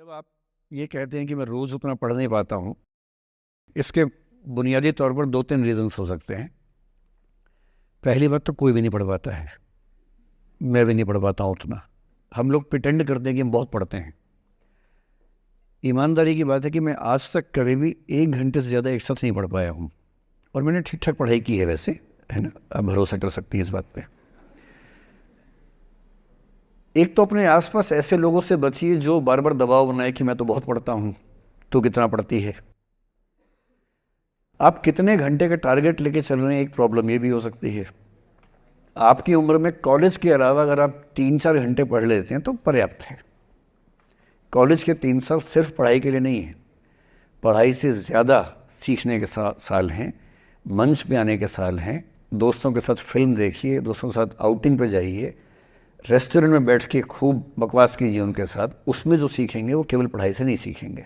जब आप ये कहते हैं कि मैं रोज़ उतना पढ़ नहीं पाता हूँ, इसके बुनियादी तौर पर 2-3 रीज़न्स हो सकते हैं। पहली बात तो कोई भी नहीं पढ़ पाता है, मैं भी नहीं पढ़ पाता हूँ उतना। हम लोग प्रिटेंड करते हैं कि हम बहुत पढ़ते हैं। ईमानदारी की बात है कि मैं आज तक कभी भी 1 घंटे से ज़्यादा एक साथ नहीं पढ़ पाया हूँ, और मैंने ठीक-ठाक पढ़ाई की है वैसे, है ना? आप भरोसा कर सकती हैं इस बात पे। एक तो अपने आसपास ऐसे लोगों से बचिए जो बार-बार दबाव बनाए कि मैं तो बहुत पढ़ता हूँ, तू कितना पढ़ती है? आप कितने घंटे का टारगेट लेके चल रहे हैं, एक प्रॉब्लम ये भी हो सकती है। आपकी उम्र में कॉलेज के अलावा अगर आप 3-4 घंटे पढ़ लेते हैं तो पर्याप्त है। कॉलेज के 3 साल सिर्फ पढ़ाई के लिए नहीं है, पढ़ाई से ज़्यादा सीखने के साल हैं, मंच पे आने के साल हैं। दोस्तों के साथ फिल्म देखिए, दोस्तों के साथ आउटिंग पे जाइए, रेस्टोरेंट में बैठ के खूब बकवास कीजिए उनके साथ। उसमें जो सीखेंगे वो केवल पढ़ाई से नहीं सीखेंगे।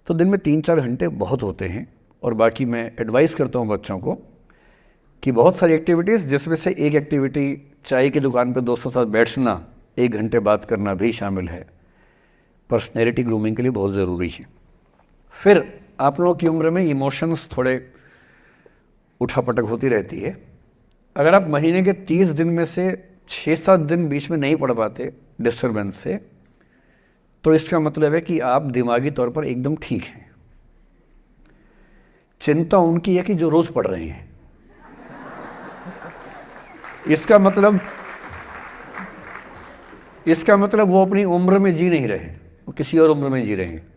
तो दिन में 3-4 घंटे बहुत होते हैं। और बाकी मैं एडवाइस करता हूँ बच्चों को कि बहुत सारी एक्टिविटीज़, जिसमें से एक एक्टिविटी चाय की दुकान पर दोस्तों के साथ बैठना, 1 घंटे बात करना भी शामिल है। पर्सनैलिटी ग्रूमिंग के लिए बहुत ज़रूरी है। फिर आप लोगों की उम्र में इमोशंस थोड़े उठापटक होती रहती है। अगर आप महीने के 30 दिन में से 6-7 दिन बीच में नहीं पढ़ पाते डिस्टर्बेंस से, तो इसका मतलब है कि आप दिमागी तौर पर एकदम ठीक हैं। चिंता उनकी है कि जो रोज पढ़ रहे हैं। इसका मतलब वो अपनी उम्र में जी नहीं रहे, वो किसी और उम्र में जी रहे हैं।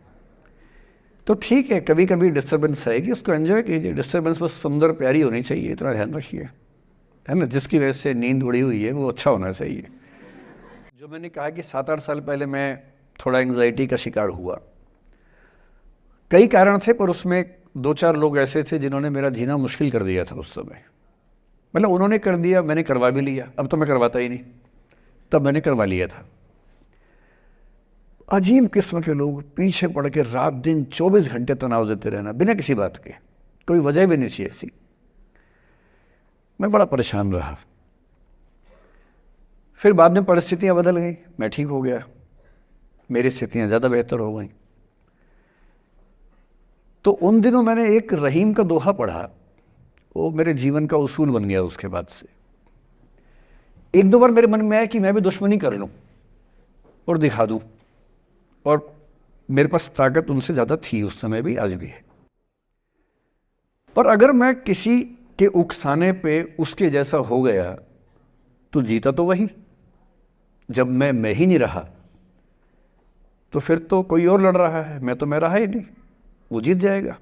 तो ठीक है, कभी कभी डिस्टर्बेंस आएगी, उसको एंजॉय कीजिए। डिस्टर्बेंस बस सुंदर प्यारी होनी चाहिए, इतना ध्यान रखिए, है ना? जिसकी वजह से नींद उड़ी हुई है वो अच्छा होना चाहिए। जो मैंने कहा कि 7-8 साल पहले मैं थोड़ा एंग्जाइटी का शिकार हुआ, कई कारण थे, पर उसमें 2-4 लोग ऐसे थे जिन्होंने मेरा जीना मुश्किल कर दिया था उस समय। मतलब उन्होंने कर दिया, मैंने करवा भी लिया। अब तो मैं करवाता ही नहीं, तब मैंने करवा लिया था। अजीब किस्म के लोग, पीछे पड़ के रात दिन 24 घंटे तनाव देते रहना बिना किसी बात के, कोई वजह भी नहीं थी ऐसी। मैं बड़ा परेशान रहा। फिर बाद में परिस्थितियां बदल गई, मैं ठीक हो गया, मेरी स्थितियां ज़्यादा बेहतर हो गई। तो उन दिनों मैंने एक रहीम का दोहा पढ़ा, वो मेरे जीवन का उसूल बन गया। उसके बाद से 1-2 बार मेरे मन में आया कि मैं भी दुश्मनी कर लूं और दिखा दूं, और मेरे पास ताकत उनसे ज़्यादा थी उस समय भी, आज भी है। पर अगर मैं किसी के उकसाने पे उसके जैसा हो गया तो जीता तो वही। जब मैं ही नहीं रहा तो फिर तो कोई और लड़ रहा है, मैं रहा ही नहीं, वो जीत जाएगा।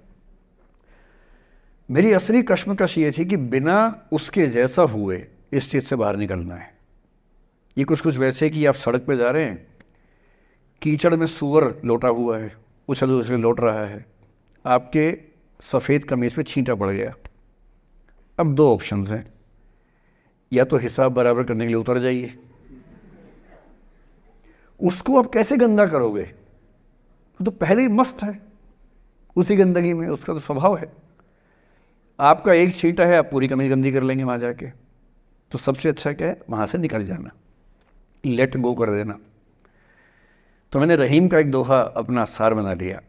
मेरी असली कश्मकश ये थी कि बिना उसके जैसा हुए इस चीज़ से बाहर निकलना है। ये कुछ वैसे कि आप सड़क पे जा रहे हैं, कीचड़ में सूअर लोटा हुआ है, उछल उछल लौट रहा है, आपके सफ़ेद कमीज पे छींटा पड़ गया। अब 2 ऑप्शंस हैं, या तो हिसाब बराबर करने के लिए उतर जाइए, उसको आप कैसे गंदा करोगे? वो तो पहले ही मस्त है उसी गंदगी में, उसका तो स्वभाव है। आपका एक छींटा है, आप पूरी कमीज गंदी कर लेंगे वहां जाके। तो सबसे अच्छा क्या है, वहां से निकल जाना, लेट गो कर देना। तो मैंने रहीम का एक दोहा अपना सार बना लिया,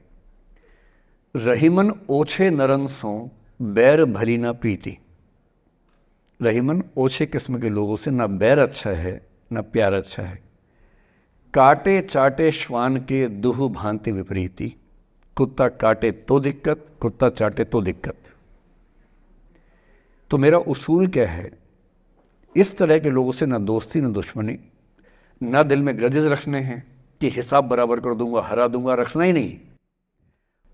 रहीमन ओछे नरन सो बैर भली ना प्रीति। रहीमन ओछे किस्म के लोगों से ना बैर अच्छा है ना प्यार अच्छा है। काटे चाटे श्वान के दुह भांति विपरीति। कुत्ता काटे तो दिक्कत, कुत्ता चाटे तो दिक्कत। तो मेरा उसूल क्या है, इस तरह के लोगों से ना दोस्ती ना दुश्मनी, ना दिल में ग्रजेस रखने हैं कि हिसाब बराबर कर दूंगा, हरा दूंगा, रखना ही नहीं।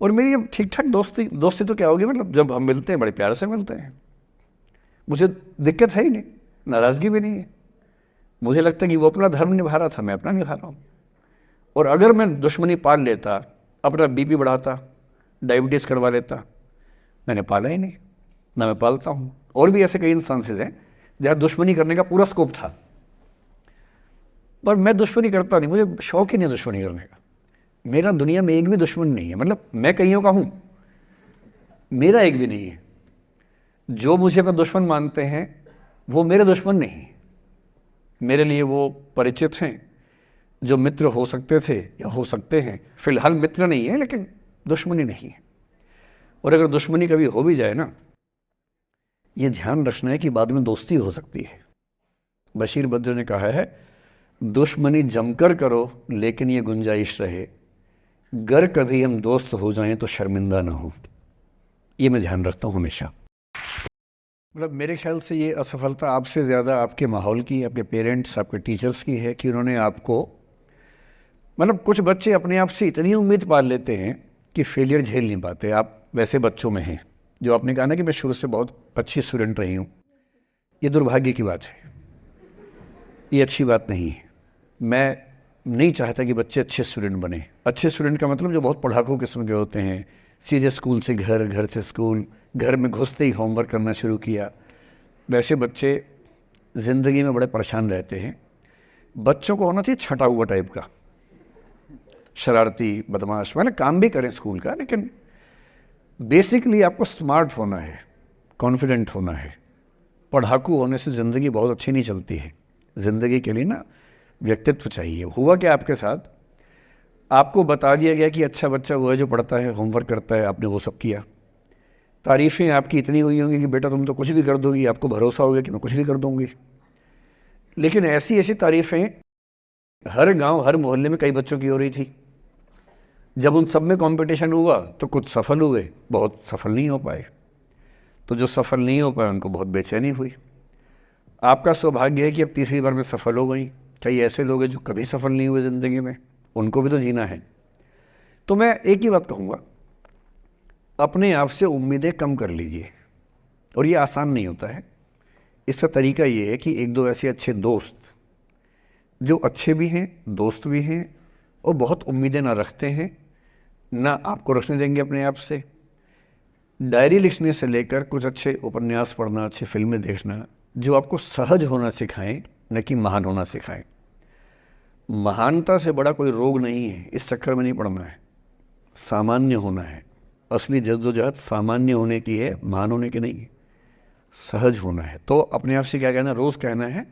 और मेरी अब ठीक ठाक दोस्ती तो क्या होगी, मतलब जब हम मिलते हैं बड़े प्यार से मिलते हैं, मुझे दिक्कत है ही नहीं, नाराज़गी भी नहीं है। मुझे लगता है कि वो अपना धर्म निभा रहा था, मैं अपना निभा रहा हूँ। और अगर मैं दुश्मनी पाल लेता, अपना बीपी बढ़ाता, डायबिटीज़ करवा लेता, मैंने पाला ही नहीं, ना मैं पालता हूँ। और भी ऐसे कई इंस्टांसेस हैं जहाँ दुश्मनी करने का पूरा स्कोप था, पर मैं दुश्मनी करता नहीं, मुझे शौक ही नहीं दुश्मनी करने का। मेरा दुनिया में एक भी दुश्मन नहीं है, मतलब मैं कईयों का हूँ, मेरा एक भी नहीं है। जो मुझे अपना दुश्मन मानते हैं वो मेरे दुश्मन नहीं, मेरे लिए वो परिचित हैं। जो मित्र हो सकते थे या हो सकते हैं, फिलहाल मित्र नहीं है लेकिन दुश्मनी नहीं है। और अगर दुश्मनी कभी हो भी जाए ना, ये ध्यान रखना है कि बाद में दोस्ती हो सकती है। बशीर बद्र ने कहा है, दुश्मनी जमकर करो लेकिन ये गुंजाइश रहे, गर कभी हम दोस्त हो जाएं तो शर्मिंदा ना हो। ये मैं ध्यान रखता हूँ हमेशा। मतलब मेरे ख्याल से ये असफलता आपसे ज़्यादा आपके माहौल की, आपके पेरेंट्स, आपके टीचर्स की है कि उन्होंने आपको, मतलब कुछ बच्चे अपने आप से इतनी उम्मीद पाल लेते हैं कि फेलियर झेल नहीं पाते। आप वैसे बच्चों में हैं। जो आपने कहा ना कि मैं शुरू से बहुत अच्छी स्टूडेंट रही हूँ, ये दुर्भाग्य की बात है, ये अच्छी बात नहीं है। मैं नहीं चाहता कि बच्चे अच्छे स्टूडेंट बने। अच्छे स्टूडेंट का मतलब जो बहुत पढ़ाकू किस्म के होते हैं, सीधे स्कूल से घर, घर से स्कूल, घर में घुसते ही होमवर्क करना शुरू किया, वैसे बच्चे ज़िंदगी में बड़े परेशान रहते हैं। बच्चों को होना चाहिए छटा हुआ टाइप का, शरारती, बदमाश, मतलब काम भी करें स्कूल का, लेकिन बेसिकली आपको स्मार्ट होना है, कॉन्फिडेंट होना है। पढ़ाकू होने से ज़िंदगी बहुत अच्छी नहीं चलती है। ज़िंदगी के लिए ना व्यक्तित्व चाहिए। हुआ क्या आपके साथ, आपको बता दिया गया कि अच्छा बच्चा वो है जो पढ़ता है, होमवर्क करता है, आपने वो सब किया। तारीफ़ें आपकी इतनी हुई होंगी कि बेटा तुम तो कुछ भी कर दोगी, आपको भरोसा हो गया कि मैं कुछ भी कर दूंगी। लेकिन ऐसी ऐसी तारीफ़ें हर गांव, हर मोहल्ले में कई बच्चों की हो रही थी। जब उन सब में कंपटीशन हुआ तो कुछ सफल हुए, बहुत सफल नहीं हो पाए। तो जो सफल नहीं हो पाए उनको बहुत बेचैनी हुई। आपका सौभाग्य है कि अब तीसरी बार में सफल हो गई। कई ऐसे लोग हैं जो कभी सफल नहीं हुए ज़िंदगी में, उनको भी तो जीना है। तो मैं एक ही बात कहूँगा, अपने आप से उम्मीदें कम कर लीजिए। और ये आसान नहीं होता है। इसका तरीका ये है कि एक दो ऐसे अच्छे दोस्त जो अच्छे भी हैं, दोस्त भी हैं, और बहुत उम्मीदें ना रखते हैं, ना आपको रखने देंगे अपने आप से। डायरी लिखने से लेकर कुछ अच्छे उपन्यास पढ़ना, अच्छी फिल्में देखना, जो आपको सहज होना सिखाएं, न कि महान होना सिखाएं। महानता से बड़ा कोई रोग नहीं है, इस चक्कर में नहीं पड़ना है। सामान्य होना है। असली जद्दोजहद सामान्य होने की है, महान होने की नहीं है। सहज होना है। तो अपने आप से क्या कहना, रोज़ कहना है,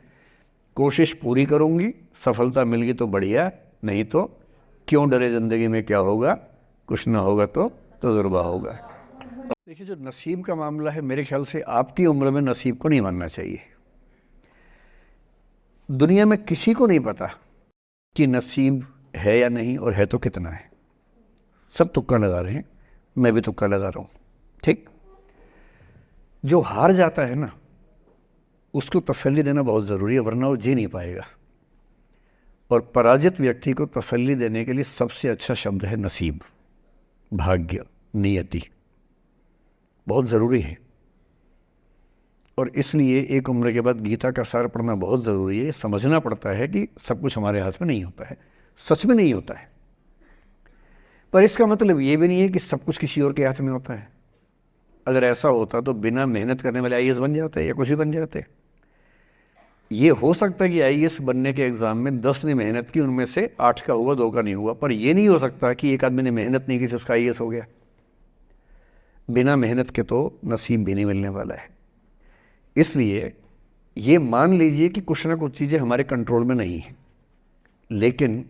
कोशिश पूरी करूँगी, सफलता मिल गई तो बढ़िया, नहीं तो क्यों डरे, ज़िंदगी में क्या होगा, कुछ ना होगा तो तजुर्बा होगा। देखिए, जो नसीब का मामला है, मेरे ख्याल से आपकी उम्र में नसीब को नहीं मानना चाहिए। दुनिया में किसी को नहीं पता कि नसीब है या नहीं, और है तो कितना है। सब तुक्का लगा रहे हैं, मैं भी तुक्का लगा रहा हूँ। ठीक, जो हार जाता है ना, उसको तसल्ली देना बहुत ज़रूरी है, वरना वो जी नहीं पाएगा। और पराजित व्यक्ति को तसल्ली देने के लिए सबसे अच्छा शब्द है नसीब, भाग्य, नियति। बहुत ज़रूरी है। और इसलिए एक उम्र के बाद गीता का सार पढ़ना बहुत ज़रूरी है। समझना पड़ता है कि सब कुछ हमारे हाथ में नहीं होता है, सच में नहीं होता है। पर इसका मतलब ये भी नहीं है कि सब कुछ किसी और के हाथ में होता है। अगर ऐसा होता तो बिना मेहनत करने वाले आईएएस बन जाते या कुछ भी बन जाते। ये हो सकता है कि आईएएस बनने के एग्ज़ाम में 10 ने मेहनत की, उनमें से 8 का हुआ, 2 का नहीं हुआ। पर यह नहीं हो सकता कि एक आदमी ने मेहनत नहीं की तो उसका आईएएस हो गया। बिना मेहनत के तो नसीब भी नहीं मिलने वाला है। इसलिए ये मान लीजिए कि कुछ ना कुछ चीज़ें हमारे कंट्रोल में नहीं हैं, लेकिन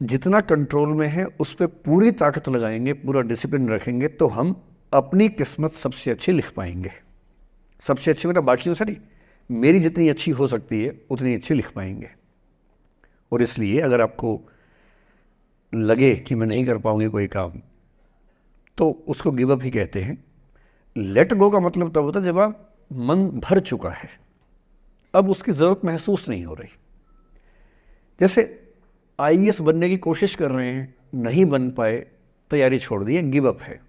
जितना कंट्रोल में है उस पर पूरी ताकत लगाएंगे, पूरा डिसिप्लिन रखेंगे, तो हम अपनी किस्मत सबसे अच्छी लिख पाएंगे। सबसे अच्छी मतलब बाकियों से नहीं, मेरी जितनी अच्छी हो सकती है उतनी अच्छी लिख पाएंगे। और इसलिए अगर आपको लगे कि मैं नहीं कर पाऊंगी कोई काम, तो उसको गिव अप ही कहते हैं। लेट गो का मतलब तब होता है जब आप मन भर चुका है, अब उसकी ज़रूरत महसूस नहीं हो रही। जैसे आईएएस बनने की कोशिश कर रहे हैं, नहीं बन पाए, तैयारी छोड़ दी, गिव अप है।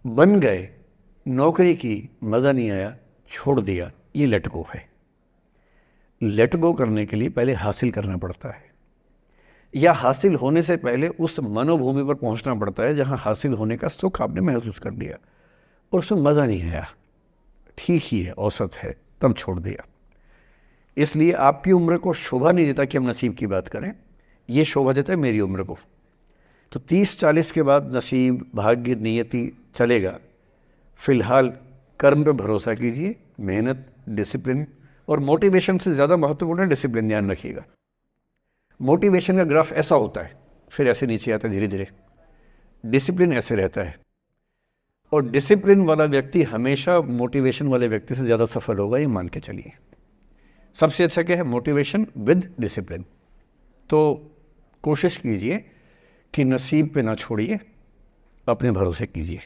बन गए, नौकरी की, मज़ा नहीं आया, छोड़ दिया, ये लेट गो है। लेट गो करने के लिए पहले हासिल करना पड़ता है, या हासिल होने से पहले उस मनोभूमि पर पहुंचना पड़ता है जहां हासिल होने का सुख आपने महसूस कर लिया और उसमें मज़ा नहीं आया, ठीक ही है, औसत है, तब छोड़ दिया। इसलिए आपकी उम्र को शोभा नहीं देता कि हम नसीब की बात करें, ये शोभा देता है मेरी उम्र को। तो 30-40 के बाद नसीब, भाग्य, नियति चलेगा। फिलहाल कर्म पे भरोसा कीजिए, मेहनत, डिसिप्लिन, और मोटिवेशन से ज़्यादा महत्वपूर्ण है डिसिप्लिन, ध्यान रखिएगा। मोटिवेशन का ग्राफ ऐसा होता है, फिर ऐसे नीचे आता है धीरे धीरे। डिसिप्लिन ऐसे रहता है, और डिसिप्लिन वाला व्यक्ति हमेशा मोटिवेशन वाले व्यक्ति से ज़्यादा सफल होगा, ये मान के चलिए। सबसे अच्छा क्या है? Motivation with discipline. तो कोशिश कीजिए कि नसीब पे ना छोड़िए, अपने भरोसे कीजिए।